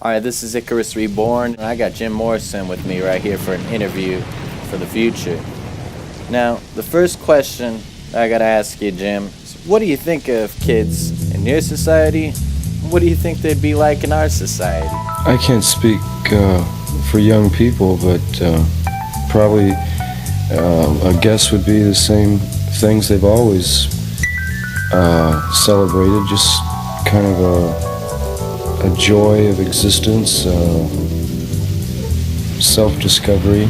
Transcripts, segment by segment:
Alright, this is Ikürüs Reborn, and I got Jim Morrison with me right here for an interview for the future. Now, the first question I gotta ask you, Jim, is what do you think of kids in your society? What do you think they'd be like in our society? I can't speak for young people, but probably a guess would be the same things they've always celebrated, just kind of a joy of existence, self-discovery,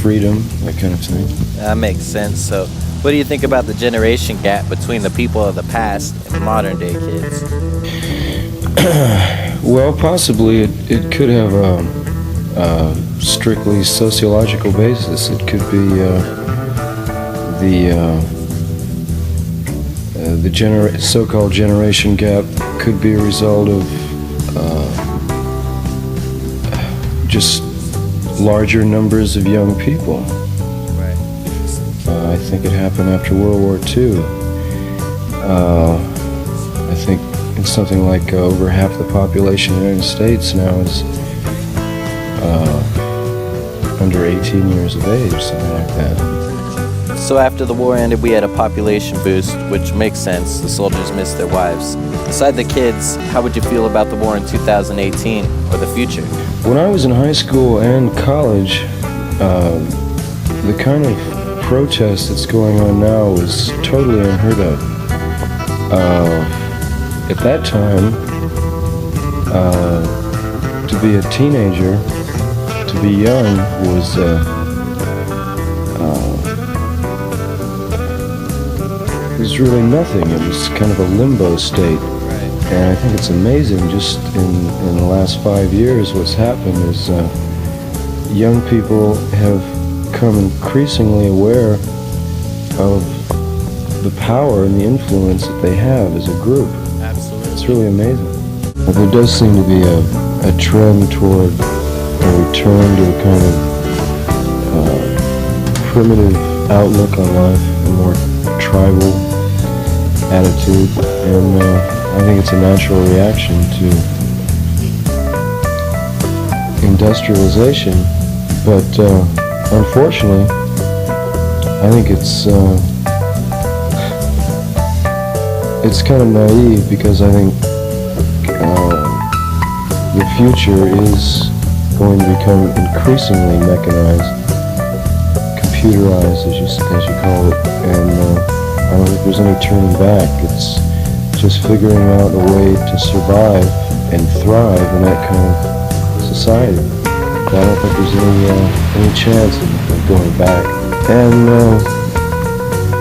freedom, that kind of thing. That makes sense. So, what do you think about the generation gap between the people of the past and modern day kids? Well, possibly it could have a strictly sociological basis. It could be the so-called generation gap could be a result of just larger numbers of young people. Right. I think it happened after World War II. I think it's something like over half the population of the United States now is under 18 years of age, something like that. So after the war ended, we had a population boost, which makes sense. The soldiers missed their wives. Aside the kids, how would you feel about the war in 2018 or the future? When I was in high school and college, the kind of protest that's going on now was totally unheard of. At that time, to be a teenager, to be young was really nothing. It was kind of a limbo state. Right. And I think it's amazing just in the last 5 years what's happened is young people have become increasingly aware of the power and the influence that they have as a group. Absolutely. It's really amazing. But there does seem to be a trend toward a return to a kind of primitive outlook on life, a more tribal attitude, and I think it's a natural reaction to industrialization, but unfortunately I think it's kind of naive, because I think the future is going to become increasingly mechanized, computerized, as you call it, and I don't think there's any turning back. It's just figuring out a way to survive and thrive in that kind of society. I don't think there's any chance of going back. And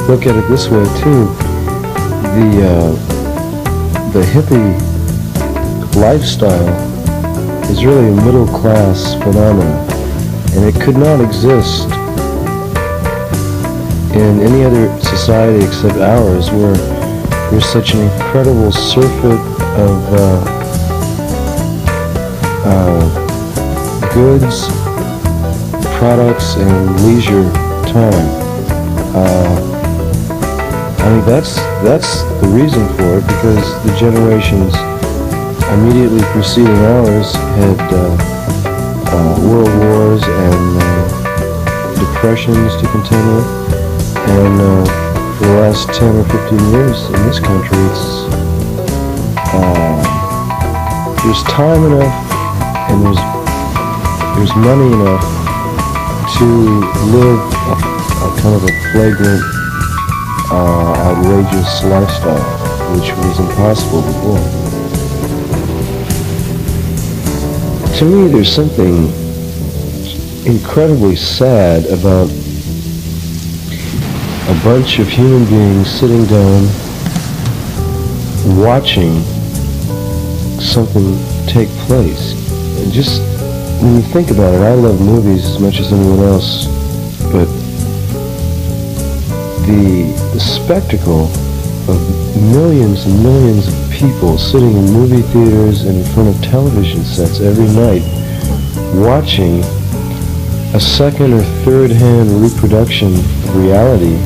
look at it this way too: the hippie lifestyle is really a middle class phenomenon, and it could not exist in any other society except ours, where there's such an incredible surfeit of goods, products, and leisure time. I think that's the reason for it, because the generations immediately preceding ours had world wars and depressions to contend with. And for the last 10 or 15 years in this country, there's time enough and there's money enough to live a kind of a flagrant, outrageous lifestyle, which was impossible before. To me, there's something incredibly sad about a bunch of human beings sitting down, watching something take place. And just when you think about it, I love movies as much as anyone else, but the spectacle of millions and millions of people sitting in movie theaters and in front of television sets every night, watching a second or third hand reproduction of reality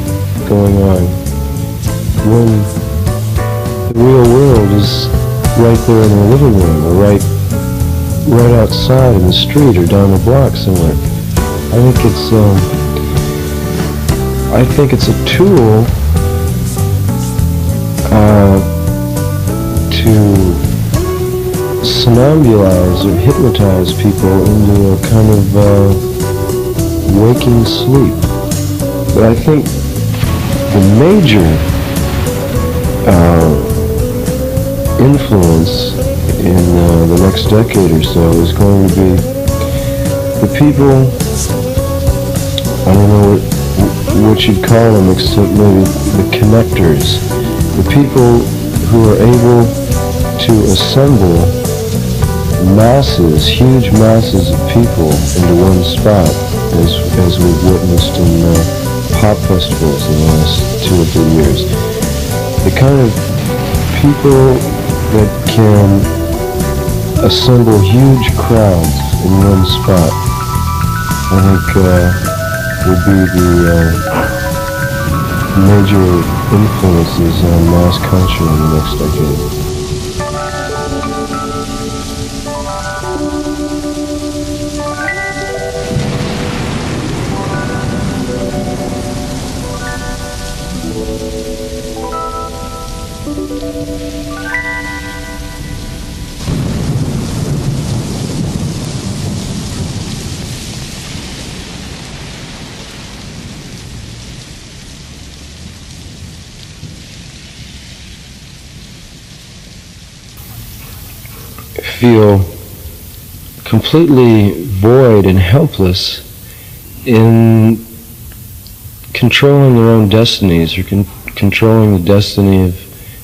going on, when the real world is right there in their living room, or right outside in the street or down the block somewhere. I think it's a tool to somnambulize or hypnotize people into a kind of waking sleep. But I think the major influence in the next decade or so is going to be the people, I don't know what you'd call them except maybe the connectors, the people who are able to assemble masses, huge masses of people into one spot, as we've witnessed in pop festivals in the last 2 or 3 years. The kind of people that can assemble huge crowds in one spot, I think will be the major influences on mass culture in the next decade. Feel completely void and helpless in controlling their own destinies or controlling the destiny of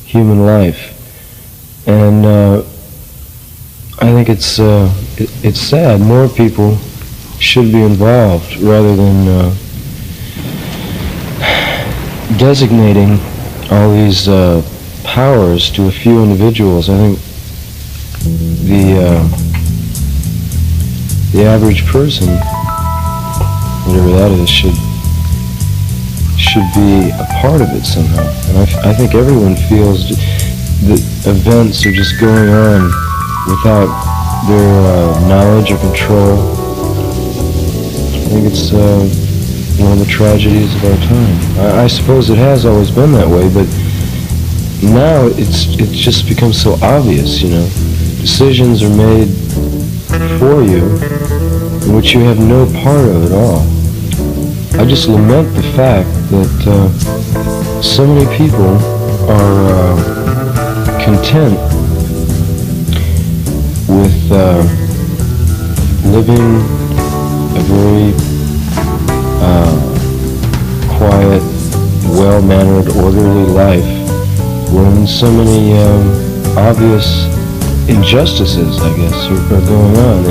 human life. And I think it's sad. More people should be involved rather than designating all these powers to a few individuals. I think the average person, whatever that is, should be a part of it somehow. And I think everyone feels that events are just going on without their knowledge or control. I think it's one of the tragedies of our time. I suppose it has always been that way, but now it's just become so obvious, you know. Decisions are made for you in which you have no part of at all. I just lament the fact that so many people are content with living a very quiet, well-mannered, orderly life when so many obvious injustices, I guess, are going on,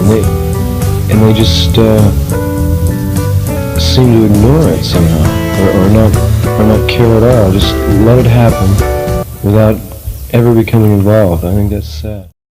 and they just seem to ignore it somehow, or not care at all. Just let it happen without ever becoming involved. I think that's sad.